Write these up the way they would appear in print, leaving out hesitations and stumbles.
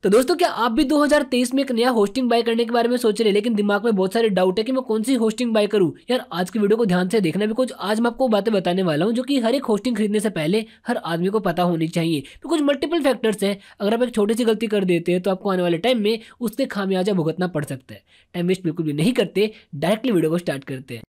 तो दोस्तों क्या आप भी 2023 में एक नया होस्टिंग बाय करने के बारे में सोच रहे हैं, लेकिन दिमाग में बहुत सारे डाउट है कि मैं कौन सी होस्टिंग बाय करूं? यार आज की वीडियो को ध्यान से देखना भी, कुछ आज मैं आपको बातें बताने वाला हूं जो कि हर एक होस्टिंग खरीदने से पहले हर आदमी को पता होनी चाहिए। तो कुछ मल्टीपल फैक्टर्स हैं, अगर आप एक छोटी सी गलती कर देते हैं तो आपको आने वाले टाइम में उससे खामियाजा भुगतना पड़ सकता है। टाइम वेस्ट बिल्कुल भी नहीं करते, डायरेक्टली वीडियो को स्टार्ट करते हैं।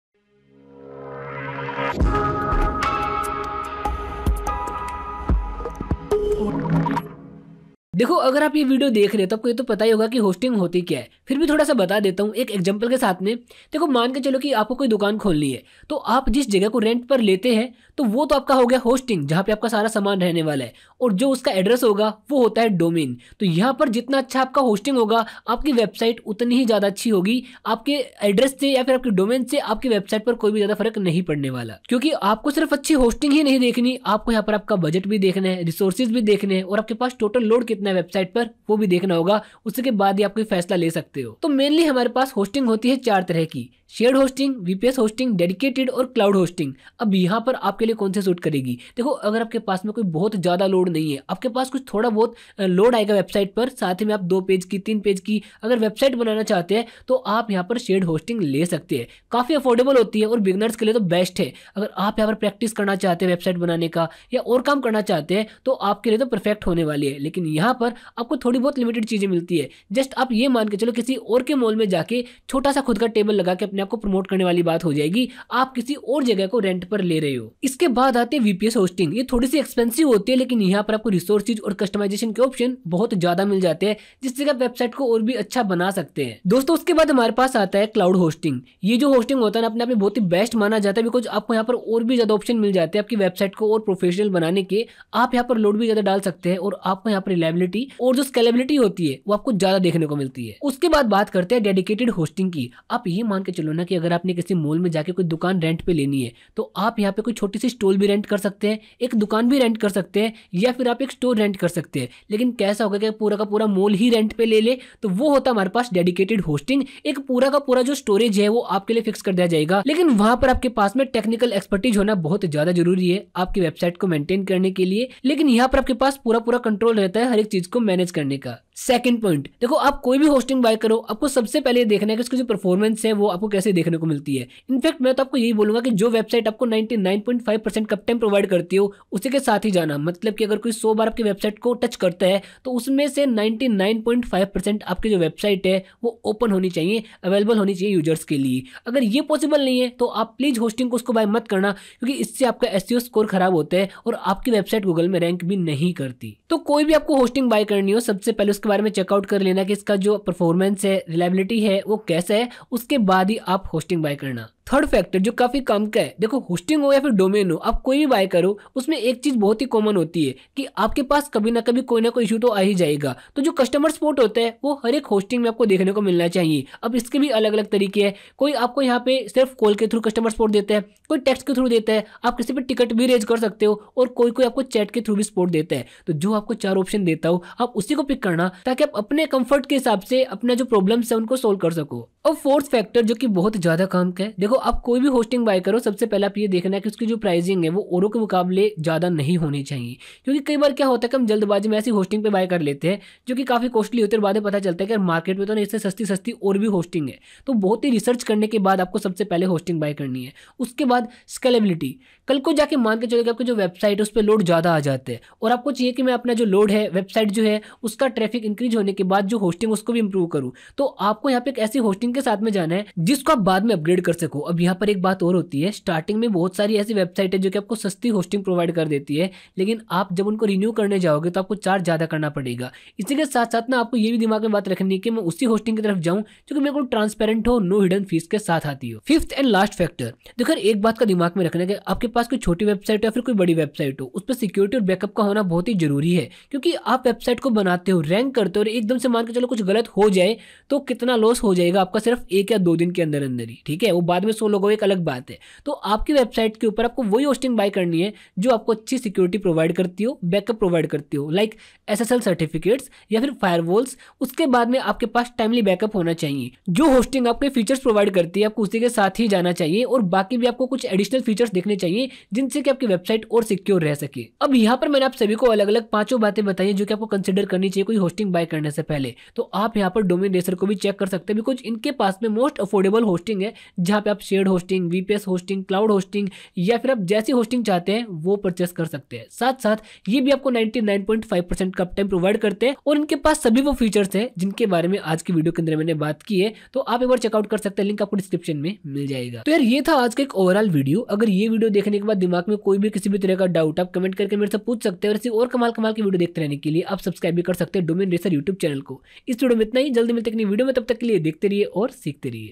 देखो अगर आप ये वीडियो देख रहे हो तो आपको ये तो पता ही होगा कि होस्टिंग होती क्या है, फिर भी थोड़ा सा बता देता हूँ एक एग्जांपल के साथ में। देखो मान के चलो कि आपको कोई दुकान खोलनी है, तो आप जिस जगह को रेंट पर लेते हैं तो वो तो आपका हो गया होस्टिंग, जहाँ पे आपका सारा सामान रहने वाला है, और जो उसका एड्रेस होगा वो होता है डोमेन। तो यहाँ पर जितना अच्छा आपका होस्टिंग होगा आपकी वेबसाइट उतनी ही ज़्यादा अच्छी होगी। आपके एड्रेस से या फिर आपके डोमेन से आपकी वेबसाइट पर कोई भी ज़्यादा फर्क नहीं पड़ने वाला, क्योंकि आपको सिर्फ अच्छी होस्टिंग ही नहीं देखनी, आपको यहाँ पर आपका बजट भी देखना है, रिसोर्सेज भी देखने हैं, और आपके पास टोटल लोड कितना है वेबसाइट पर वो भी देखना होगा। उसके बाद ही आप कोई फैसला ले सकते हो। तो मेनली हमारे पास होस्टिंग होती है 4 तरह की: shared hosting, VPS hosting, dedicated और क्लाउड होस्टिंग। अब यहाँ पर आपके लिए कौन से सूट करेगी? देखो अगर आपके पास में कोई बहुत ज्यादा लोड नहीं है, आपके पास कुछ थोड़ा बहुत लोड आएगा वेबसाइट पर, साथ ही में आप 2 पेज की 3 पेज की अगर वेबसाइट बनाना चाहते हैं तो आप यहाँ पर शेयर्ड होस्टिंग ले सकते हैं। काफी अफोर्डेबल होती है और बिगनर्स के लिए तो बेस्ट है। अगर आप यहाँ पर प्रैक्टिस करना चाहते हैं वेबसाइट बनाने का या और काम करना चाहते हैं तो आपके लिए तो परफेक्ट होने वाली है। लेकिन यहाँ पर आपको थोड़ी बहुत लिमिटेड चीजें मिलती है। जस्ट आप ये मान के चलो किसी और के मॉल में जाके छोटा सा खुद का टेबल लगा के अपने आप को प्रमोट करने वाली बात हो जाएगी, आप किसी और जगह को रेंट पर ले रहे हो। इसके बाद आते हैं वीपीएस होस्टिंग। ये थोड़ी सी एक्सपेंसिव होती है, लेकिन यहाँ पर आपको रिसोर्सेज और कस्टमाइजेशन के ऑप्शन बहुत ज्यादा मिल जाते हैं, जिससे आप वेबसाइट को और भी अच्छा बना सकते हैं। दोस्तों उसके बाद हमारे पास आता है क्लाउड होस्टिंग। ये जो होस्टिंग होता है अपने आप में बहुत ही बेस्ट माना जाता है, बिकॉज आपको यहाँ पर और भी ज्यादा ऑप्शन मिल जाते हैं आपकी वेबसाइट को और प्रोफेशनल बनाने के। आप यहाँ पर लोड भी ज्यादा डाल सकते हैं और आपको यहाँ पर रिलायबिलिटी और जो स्केलेबिलिटी होती है वो आपको ज्यादा देखने को मिलती है। उसके बाद बात करते हैं डेडिकेटेड होस्टिंग की। आप ये मान के चलो ना कि अगर आपने किसी मॉल में जाके कोई दुकान रेंट पे लेनी है तो आप यहाँ पे कोई छोटी सी स्टॉल भी रेंट कर सकते हैं, एक दुकान भी रेंट कर सकते हैं, या फिर आप एक स्टोर रेंट कर सकते हैं। लेकिन कैसा होगा कि पूरा का पूरा मॉल ही रेंट पे ले ले तो वो होता है हमारे पास डेडिकेटेड होस्टिंग। एक पूरा का पूरा जो स्टोरेज है वो आपके लिए फिक्स कर दिया जाएगा, लेकिन वहां पर आपके पास में टेक्निकल एक्सपर्टीज होना बहुत ज्यादा जरूरी है आपकी वेबसाइट को मेंटेन करने के लिए। लेकिन यहाँ पर आपके पास पूरा पूरा कंट्रोल रहता है हर एक चीज को मैनेज करने का। सेकंड पॉइंट, देखो आप कोई भी होस्टिंग बाय करो आपको सबसे पहले देखना है कि उसकी जो परफॉर्मेंस है वो आपको कैसे देखने को मिलती है। इनफैक्ट मैं तो आपको यही बोलूंगा कि जो वेबसाइट आपको 99.5% कप टाइम प्रोवाइड करती हो उसी के साथ ही जाना। मतलब कि अगर कोई 100 बार आपकी वेबसाइट को टच करता है तो उसमें से 99.5% आपकी जो वेबसाइट है वो ओपन होनी चाहिए, अवेलेबल होनी चाहिए यूजर्स के लिए। अगर ये पॉसिबल नहीं है तो आप प्लीज होस्टिंग को उसको बाय मत करना, क्योंकि इससे आपका एसईओ स्कोर खराब होता है और आपकी वेबसाइट गूगल में रैंक भी नहीं करती। तो कोई भी आपको होस्टिंग बाय करनी हो सबसे पहले उसके बारे में चेकआउट कर लेना कि इसका जो परफॉर्मेंस है, रिलायबिलिटी है वो कैसा है, उसके बाद ही आप होस्टिंग बाय करना। थर्ड फैक्टर जो काफी कम का है, देखो होस्टिंग हो या फिर डोमेन हो, आप कोई भी बाय करो उसमें एक चीज बहुत ही कॉमन होती है कि आपके पास कभी ना कभी कोई ना कोई इशू तो आ ही जाएगा। तो जो कस्टमर सपोर्ट होता है वो हर एक होस्टिंग में आपको देखने को मिलना चाहिए। अब इसके भी अलग अलग तरीके हैं, कोई आपको यहाँ पे सिर्फ कॉल के थ्रू कस्टमर सपोर्ट देता है, कोई टेक्स्ट के थ्रू देता है, आप किसी पे टिकट भी रेज कर सकते हो, और कोई कोई आपको चैट के थ्रू भी सपोर्ट देता है। तो जो आपको 4 ऑप्शन देता हो आप उसी को पिक करना, ताकि आप अपने कंफर्ट के हिसाब से अपना जो प्रॉब्लम्स है उनको सोल्व कर सको। और फोर्थ फैक्टर जो कि बहुत ज्यादा काम का है, देखो आप कोई भी होस्टिंग बाय करो सबसे पहले आप ये देखना है कि उसकी जो प्राइसिंग है वो औरों के मुकाबले ज्यादा नहीं होनी चाहिए। क्योंकि कई बार क्या होता है कि हम जल्दबाजी में ऐसी होस्टिंग पे बाय कर लेते हैं जो कि काफी कॉस्टली होती है, और बाद में पता चलता है कि मार्केट में तो नहीं, इससे सस्ती सस्ती और भी होस्टिंग है। तो बहुत ही रिसर्च करने के बाद आपको सबसे पहले होस्टिंग बाय करनी है। उसके बाद स्केलेबिलिटी। कल को जाके मान के चलो कि आपकी जो वेबसाइट है उस पर लोड ज्यादा आ जाते हैं और आपको चाहिए कि मैं अपना जो लोड है वेबसाइट जो है उसका ट्रैफिक इंक्रीज होने के बाद जो होस्टिंग उसको भी इंप्रूव करूं, तो आपको यहाँ पे एक ऐसी होस्टिंग के साथ में जाना है जिसको आप बाद में अपग्रेड कर सको। अब यहाँ पर एक बात और होती है, स्टार्टिंग में बहुत सारी ऐसी वेबसाइट है जो कि आपको सस्ती होस्टिंग प्रोवाइड कर देती है, लेकिन आप जब उनको रिन्यू करने जाओगे तो आपको चार्ज ज्यादा करना पड़ेगा। इसी के साथ साथ ना आपको ये भी दिमाग में बात रखनी है कि मैं उसी होस्टिंग की तरफ जाऊं जो कि मेरे को ट्रांसपेरेंट हो, नो हिडन फीस के साथ आती हो। फिफ्थ एंड लास्ट फैक्टर, देखो एक बात का दिमाग में रखना है कि आपके पास कोई छोटी वेबसाइट हो या फिर कोई बड़ी वेबसाइट हो, उस पर सिक्योरिटी और बैकअप का होना बहुत ही जरूरी है। क्योंकि आप वेबसाइट को बनाते हो, रैंक करते हो, और एकदम से मान के चलो कुछ गलत हो जाए तो कितना लॉस हो जाएगा आपका सिर्फ 1 या 2 दिन के अंदर अंदर ही, ठीक है। वो बाद में में 100 लोग हो, एक अलग बात है। तो आपकी वेबसाइट के ऊपर आपको वही होस्टिंग बाय करनी है जो आपको अच्छी सिक्योरिटी प्रोवाइड करती हो, बैकअप प्रोवाइड करती हो, लाइक SSL सर्टिफिकेट्स या फिर फायरवॉल्स। उसके बाद में आपके पास टाइमली बैकअप होना चाहिए। जो होस्टिंग आपके फीचर्स प्रोवाइड करती है आपको उसी के साथ ही जाना चाहिए, और बाकी भी आपको कुछ एडिशनल फीचर्स देखने चाहिए जिनसे कि आपकी वेबसाइट और सिक्योर रह सके। अब यहाँ पर मैंने आप सभी को अलग अलग 5 बातें बताई जो कि आपको कंसिडर करनी चाहिए कोई होस्टिंग बाय करने से पहले। तो आप यहाँ पर डोमेन रेसर को भी चेक कर सकते हैं, बिकॉज इनके पास में मोस्ट अफोर्डेबल होस्टिंग है, जहाँ पे आप shared hosting, VPS hosting, cloud hosting या फिर आप जैसी होस्टिंग चाहते हैं वो परचेस कर सकते हैं। साथ साथ ये भी आपको 99.5% का अपटाइम प्रोवाइड करते हैं, और इनके पास सभी वो फीचर्स हैं जिनके बारे में आज की वीडियो के अंदर मैंने बात की है। तो आप एक बार चेकआउट कर सकते हैं, लिंक आपको डिस्क्रिप्शन में मिल जाएगा। तो यार ये था आज का एक ओवरऑल वीडियो। अगर ये वीडियो देखने के बाद दिमाग में कोई भी किसी भी तरह का डाउट आप कमेंट करके मेरे से पूछ सकते हैं, और ऐसी और कमाल कमाल की वीडियो देखते रहने के लिए आप सब्सक्राइब भी कर सकते हैं डोमेन रेसर यूट्यूब चैनल को। इस वीडियो में इतना ही, जल्दी मिलते हैं नई वीडियो में, तब तक के लिए देखते रहिए और सीखते रहिए।